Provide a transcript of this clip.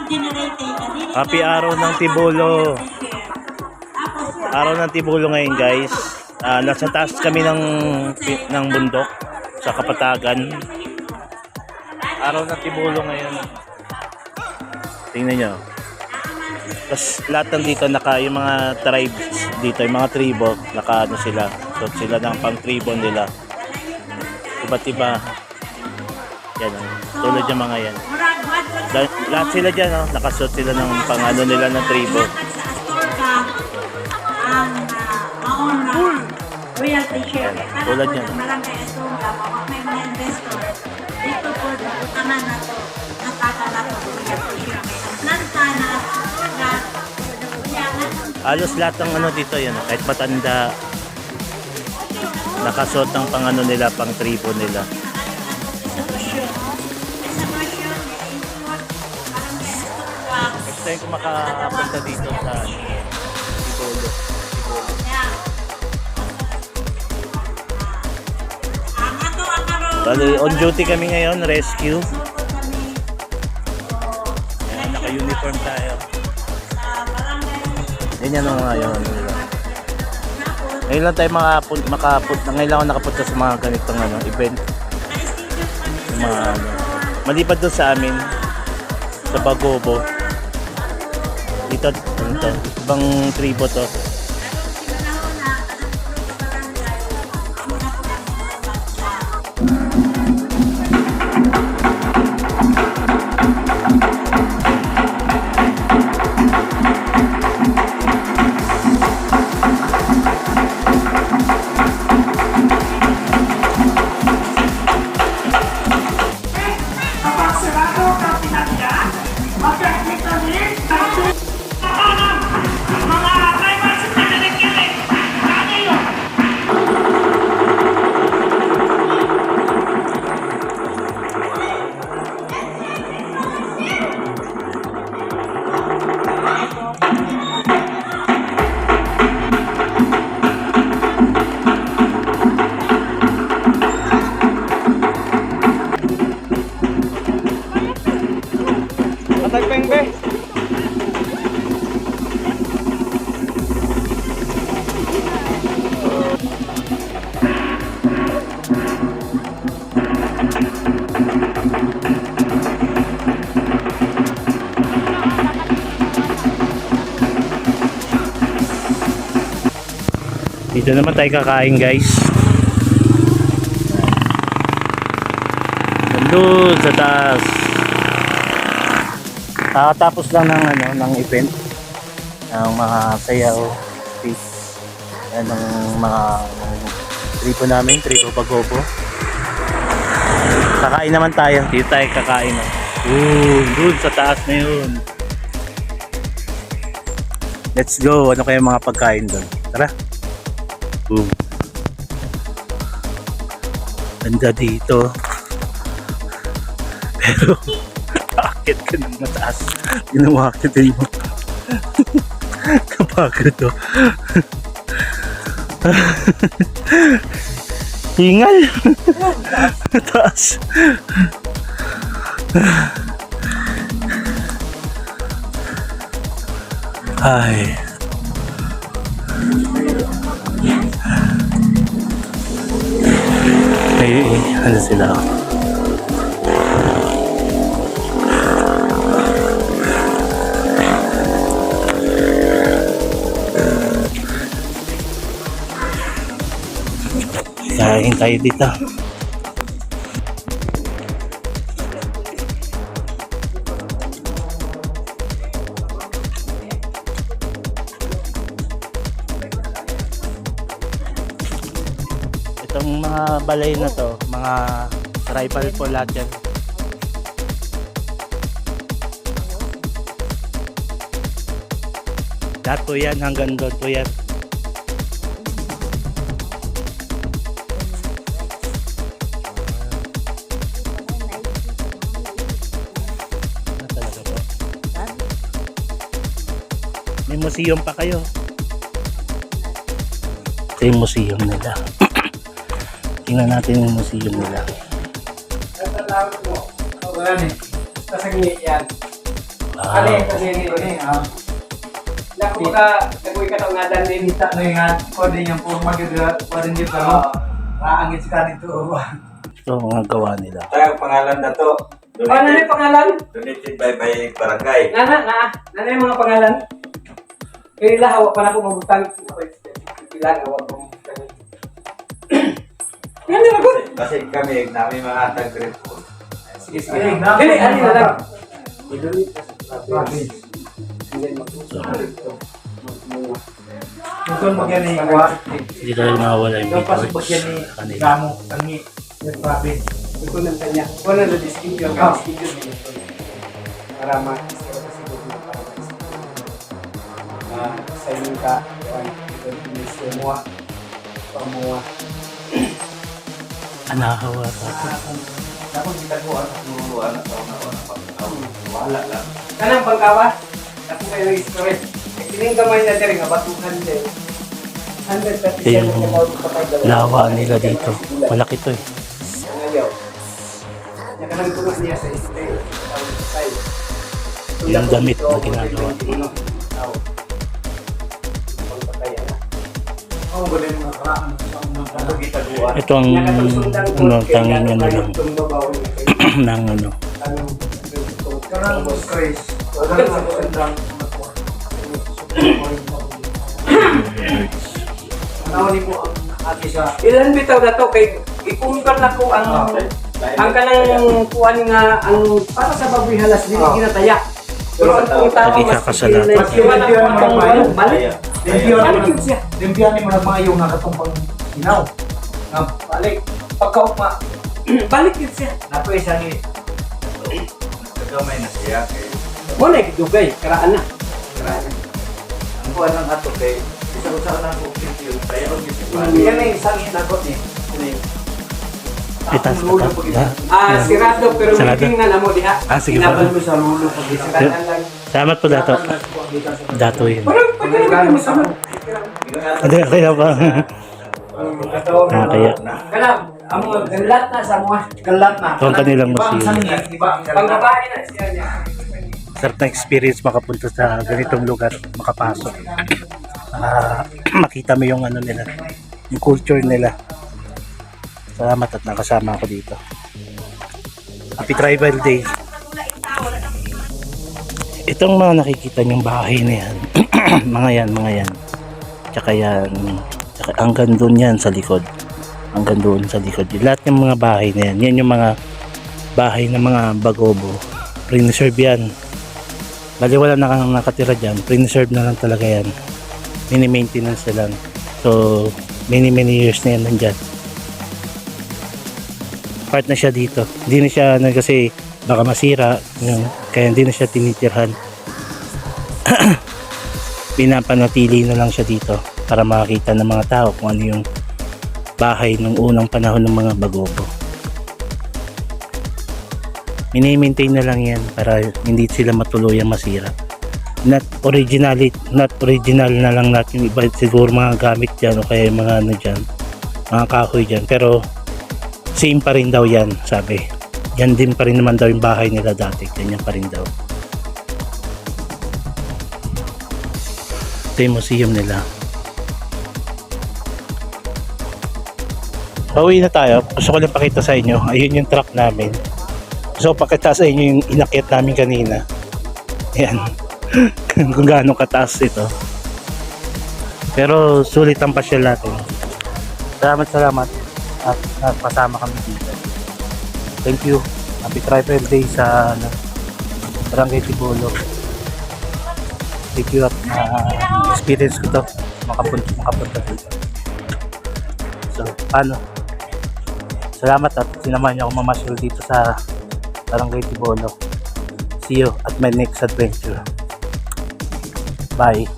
Happy araw ng Tibolo. Araw ng Tibolo ngayon, guys. Nasa taas kami ng bundok sa Kapatagan. Araw ng Tibolo ngayon. Tingnan nyo. Tapos lahat ng dito yung mga tribes dito, yung mga tribo, sila. So sila ng pang tribo nila. Iba't iba. Yan, tulad yung mga yan. Lahat sila dyan, nakasuot sila ng pang nila ng tribo. Yan, tulad yan. Halos lahat ng dito yan, kahit matanda, nakasuot ng pang nila, pang tribo nila. Next time ko makapunta dito sa Tibolo. Bali, on duty kami ngayon, rescue. Ayan, naka-uniform tayo. Ganyan ang ngayon. Ngayon lang tayo ngayon lang ako nakapunta sa mga ganitong event. Yung mga malipad doon sa amin, sa Bagobo. Dito, ibang tribo to. Dito naman tayo kakain, guys. Nandun sa taas. Tapos lang ng event ng mga sayaw, speech, ng mga tribo namin, tribo Bagobo. Kakain naman tayo. Dito tayo kakain. Doon sa taas na yun. Let's go. Ano kaya mga pagkain doon? Tara. Boom. Ganda dito. Pero akit ka ng mataas. Ginawakitin mo. Kapagod to. Hingal. Taas. Ay. Ano sila? Kain tayo dito. Itong mga balay na to, mga tribal po lahat yan. Lahat po yan, hanggang doon po yan. Talaga po. May museum pa kayo. Ito yung museum nila. Tingnan natin yung museum nila. Naku ka, nagoy ka nga dan din. Kita na yung pwede niyang purma gila, pwede niyo pero raangin si kanito. Ito ang mga gawa nila. Tayo pangalan na to. Ano yung pangalan? Donated by barangay. Nana yung mga pangalan? Kaya nila hawak pa na ako mabutang. Ilang hawak ko mabutang. Yan yung lagot. Kasi kami, namin mga tag-report. Sige. Dili, ano na lang. Ito magyan ni Iwa. Hindi tayo mawala yung Ito pasok bitworks yan ni sa kanila. Gamo, Tangi, yung province. Ito ng kanya. Ito na na distinction. Para ma-isip sa siguro na para sa inyo ka. Ito yung semua. Pamuha. Anahawa pa. Ako kita ko anak wala lang. Kanang bangkawa. Ako kayo yung stress. Kining gamay na diri nga batuhan din. 137 Yung na bawat kapay daw. lawa nila dito. Malaki to eh. Ayaw. Yan kanang tumas niya sa stay. Yung damit na ginagawa. Oo, galing mga karaan. Ano kita ko Ito ang tanging ano lang ng ano. Karang Chris. Karang ang sendang. Nauni mo ang ati sa Ilan bitaw na to kay ikumpar na ko ang kanang kuan nga ang para sa baboy halas dili ginataya. Pero ang kung tao mas Ikakasala. iwan ang pang balik. Balik yun siya. Limpiyan ni mga maayo nga katong pang inaw. Nga balik. Pagkaupma, Balik yun siya. napoy siya ni Gamay na siya kay Mo na dugay karaan na. ang kuha ng ato kay isa ko sa nang yun. Kaya ang yan ay isang inagot ni. Itas pa ta. Sirado pero Sarado. tingnan na mo diha. Sige pa. Kinabal mo sa lulo pag isa ka. Salamat po dato. Dato yun. Parang pagkano mo sa Hindi, kaya pa. Kaya. kana amo galat na sa mga Galat na. Ito ang kanilang museum. Iba ang pangbabae na siya niya. Sarap na experience makapunta sa ganitong lugar, makapasok. Makita mo yung ano nila, yung culture nila. Salamat at nakasama ako dito. Happy Tribal Day. Itong mga nakikita niyong bahay na yan, mga yan. Tsaka yan, tsaka hanggang doon yan sa likod. Hanggang doon sa likod. Lahat ng mga bahay na yan, yan yung mga bahay ng mga bagobo. Preserve yan. Bali wala na kang nakatira dyan, preserve na lang talaga yan. Mini-maintenance na lang. So, many years na yan nandyan. Part na siya dito. Hindi na siya kasi baka masira, yun, kaya hindi na siya tinitirhan. Pinapanatili na lang siya dito para makakita ng mga tao kung ano yung bahay ng unang panahon ng mga bagobo. Mini-maintain na lang yan para hindi sila matuluyang masira. Not original na lang natin iba siguro mga gamit dyan o kaya mga ano dyan, mga kahoy dyan, pero same pa rin daw yan, sabi. Yan din pa rin naman daw yung bahay nila dati, ganyan pa rin daw. Ito yung museum nila. Pauwi na tayo. Gusto ko lang pakita sa inyo, ayun yung truck namin. So pakita sa inyo yung inakyat namin kanina. Ayan. Kung gaano kataas ito. Pero sulit ang pasyal natin. Salamat. At pasama kami dito. Thank you. Happy Tribal Day sa Barangay Tibolo. Thank you at experience ko to. Makapunta dito. So, salamat at sinamahan niyo ako mamasyal dito sa Barangay Tibolo. See you at my next adventure. Bye.